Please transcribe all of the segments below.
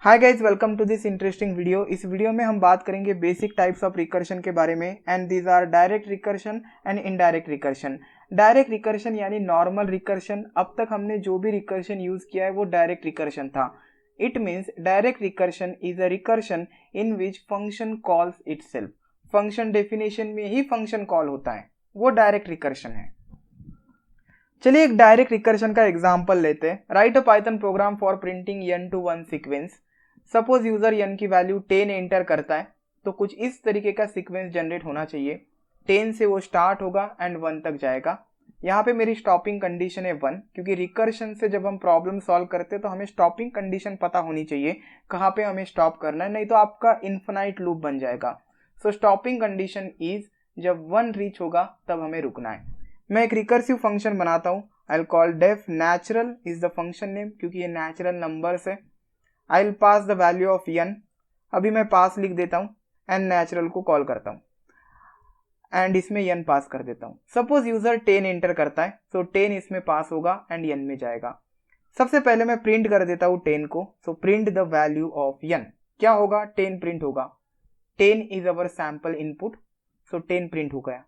Hi guys, welcome to this interesting video. इस video में हम बात करेंगे बेसिक टाइप्स ऑफ रिकर्शन के बारे में and these are direct recursion and indirect recursion. Direct recursion यानी नॉर्मल रिकर्शन। अब तक हमने जो भी रिकर्शन यूज किया है वो डायरेक्ट रिकर्शन था। It means direct recursion is a recursion in which function calls itself. Function definition में ही फंक्शन कॉल होता है, वो डायरेक्ट रिकर्शन है। चलिए एक डायरेक्ट रिकर्शन का एग्जांपल लेते हैं। Right a Python programme for printing n to 1 sequence. Suppose user n की वैल्यू 10 एंटर करता है तो कुछ इस तरीके का सीक्वेंस जनरेट होना चाहिए। 10 से वो स्टार्ट होगा एंड 1 तक जाएगा। यहाँ पे मेरी स्टॉपिंग कंडीशन है 1, क्योंकि रिकर्शन से जब हम प्रॉब्लम सॉल्व करते हैं तो हमें स्टॉपिंग कंडीशन पता होनी चाहिए, कहाँ पे हमें स्टॉप करना है, नहीं तो आपका इन्फिनाइट लूप बन जाएगा। सो स्टॉपिंग कंडीशन इज जब 1 रीच होगा तब हमें रुकना है। मैं एक रिकर्सिव फंक्शन बनाता हूँ। I will call def natural is the function name, क्योंकि ये नेचुरल नंबर्स है। I will pass the value of n। अभी मैं पास लिख देता हूँ एंड नेचुरल को कॉल करता हूँ एंड इसमें n पास कर देता हूँ। सपोज यूजर 10 एंटर करता है तो 10 इसमें पास होगा एंड n में जाएगा। सबसे पहले मैं प्रिंट कर देता हूँ 10 को। So print the value of n। क्या होगा? 10 प्रिंट होगा। 10 is our sample input, so 10 print हो गया।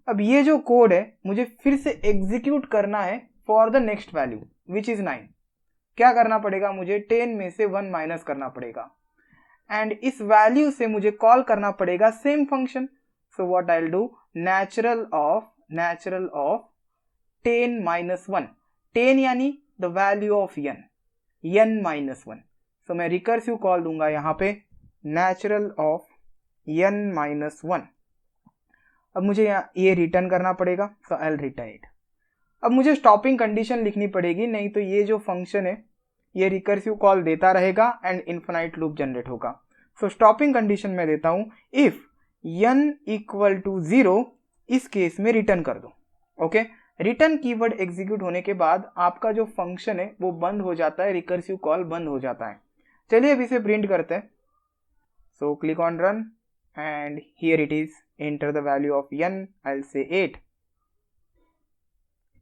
अब ये जो कोड है मुझे फिर से एग्जीक्यूट करना है for the next value which is 9। क्या करना पड़ेगा? मुझे 10 में से 1 माइनस करना पड़ेगा एंड इस वैल्यू से मुझे कॉल करना पड़ेगा same function. So what I will do, natural of 10 minus 1। 10 यानी the value of n minus 1। सो मैं रिकर्सिव कॉल दूंगा यहाँ पे नेचुरल ऑफ n माइनस 1। अब मुझे ये रिटर्न करना पड़ेगा, सो आई विल रिटर्न इट। अब मुझे स्टॉपिंग कंडीशन लिखनी पड़ेगी, नहीं तो ये जो फंक्शन है ये रिकर्सिव कॉल देता रहेगा एंड इन्फिनाइट लूप जनरेट होगा। सो स्टॉपिंग कंडीशन में देता हूं इफ n इक्वल टू 0, इस केस में रिटर्न कर दो। ओके, रिटर्न कीवर्ड एग्जीक्यूट होने के बाद आपका जो फंक्शन है वो बंद हो जाता है, रिकर्सिव कॉल बंद हो जाता है। चलिए अब इसे प्रिंट करते हैं। So click on run and here it is. Enter the value of n। I will say 8।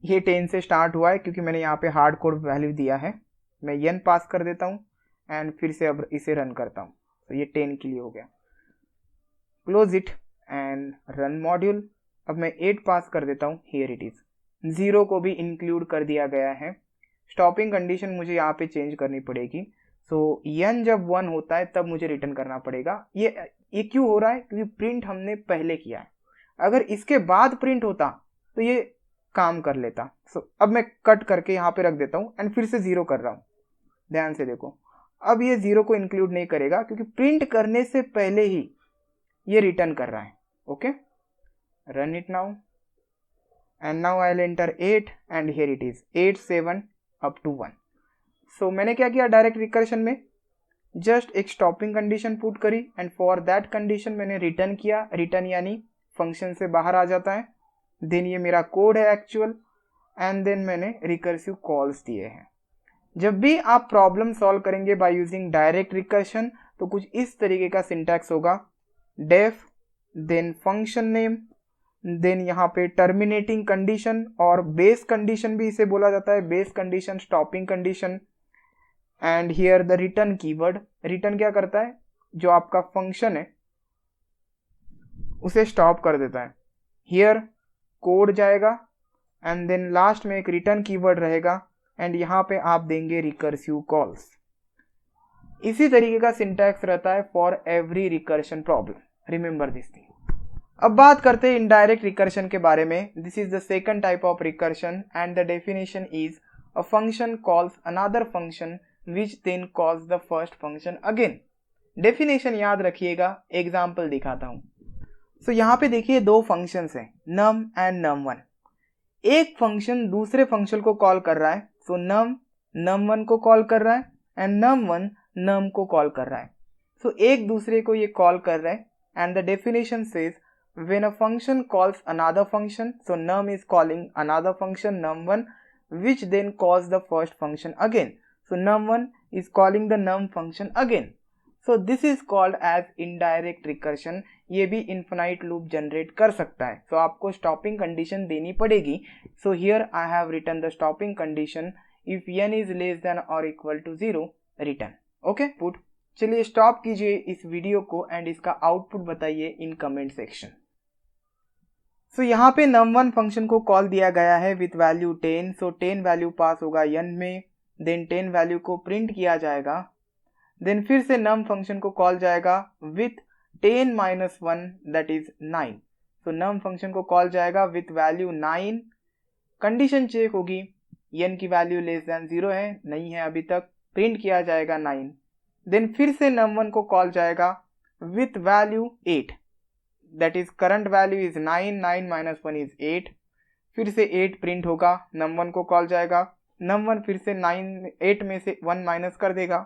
ये 10 से स्टार्ट हुआ है क्योंकि मैंने यहाँ पे हार्ड कोड वैल्यू दिया है। मैं n पास कर देता हूँ एंड फिर से अब इसे रन करता हूँ। तो ये 10 के लिए हो गया। Close it and run module. अब मैं 8 पास कर देता हूँ। Here it is. 0 को भी इंक्लूड कर दिया गया है। स्टॉपिंग कंडीशन मुझे यहाँ पे चेंज करनी पड़ेगी। सो n जब 1 होता है तब मुझे रिटर्न करना पड़ेगा। ये क्यों हो रहा है? क्योंकि प्रिंट हमने पहले किया है। अगर इसके बाद प्रिंट होता तो ये काम कर लेता। सो अब मैं कट करके यहाँ पे रख देता हूँ एंड फिर से 0 कर रहा हूँ। ध्यान से देखो, अब ये 0 को इंक्लूड नहीं करेगा क्योंकि प्रिंट करने से पहले ही ये रिटर्न कर रहा है। Okay, run it now and now I will enter 8 and here it is 8 7 up to 1। So मैंने क्या किया डायरेक्ट रिकर्शन में, जस्ट एक स्टॉपिंग कंडीशन पुट करी एंड फॉर दैट कंडीशन मैंने रिटर्न किया। रिटर्न यानी फंक्शन से बाहर आ जाता है। देन ये मेरा कोड है एक्चुअल एंड देन मैंने रिकर्सिव कॉल्स दिए हैं। जब भी आप प्रॉब्लम सॉल्व करेंगे बाय यूजिंग डायरेक्ट रिकर्शन तो कुछ इस तरीके का सिंटैक्स होगा। Def, then function name, then यहाँ पे टर्मिनेटिंग कंडीशन और बेस कंडीशन भी इसे बोला जाता है, base condition, stopping condition and here the return keyword. Return क्या करता है? जो आपका फंक्शन है उसे स्टॉप कर देता है। हियर कोड जाएगा एंड देन लास्ट में एक रिटर्न कीवर्ड रहेगा एंड यहाँ पे आप देंगे रिकर्सिव कॉल्स। इसी तरीके का सिंटैक्स रहता है for every recursion problem. Remember this thing. अब बात करते हैं इनडायरेक्ट रिकर्शन के बारे में। This is the second type of recursion and the definition is a function calls another function which then calls the first function again. Definition याद रखिएगा, example दिखाता हूँ। सो यहाँ पे देखिए दो फंक्शंस हैं, num एंड num1। एक फंक्शन दूसरे फंक्शन को कॉल कर रहा है। सो num1 को कॉल कर रहा है एंड num1 num को कॉल कर रहा है। सो एक दूसरे को ये कॉल कर रहे हैं and the definition says when a function calls another function, so num is calling another function num1 which then calls the first function again. So num1 is calling the num function again. So this is called as indirect recursion. ये भी infinite loop generate कर सकता है। सो आपको stopping condition देनी पड़ेगी। So here I have written the stopping condition if n is less than और equal to 0 return. Okay put. चलिए स्टॉप कीजिए इस वीडियो को एंड इसका आउटपुट बताइए इन कमेंट सेक्शन। सो यहाँ पे num1 फंक्शन को कॉल दिया गया है with value 10। So 10 value pass होगा n में, देन 10 वैल्यू को प्रिंट किया जाएगा। देन फिर से num फंक्शन को कॉल जाएगा with 10 minus 1 that is 9। So num function को कॉल जाएगा विथ वैल्यू 9। कंडीशन चेक होगी, n की वैल्यू लेस देन 0 है, नहीं है अभी तक, प्रिंट किया जाएगा 9। देन फिर से num1 को कॉल जाएगा with value 8 that is current value is 9, 9 minus 1 is 8। फिर से 8 प्रिंट होगा, num1 को कॉल जाएगा, num1 फिर से 8 में से 1 माइनस कर देगा,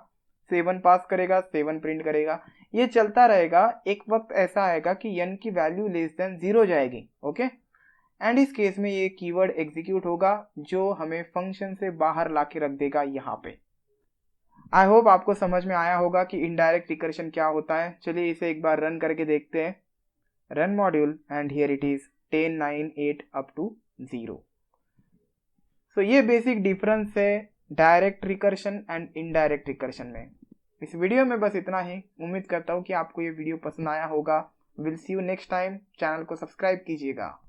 7 पास करेगा, 7 प्रिंट करेगा। ये चलता रहेगा। एक वक्त ऐसा आएगा कि n की वैल्यू लेस देन 0 जाएगी। ओके एंड इस केस में ये कीवर्ड एग्जीक्यूट होगा जो हमें फंक्शन से बाहर ला के रख देगा यहाँ पे। आई होप आपको समझ में आया होगा कि इनडायरेक्ट रिकर्शन क्या होता है। चलिए इसे एक बार रन करके देखते हैं। Run module and here it is 10, 9, 8 up to 0। So ये बेसिक डिफरेंस है direct recursion and indirect recursion में। इस वीडियो में बस इतना ही। उम्मीद करता हूँ कि आपको ये वीडियो पसंद आया होगा। Will see you next time. Channel को सब्सक्राइब कीजिएगा।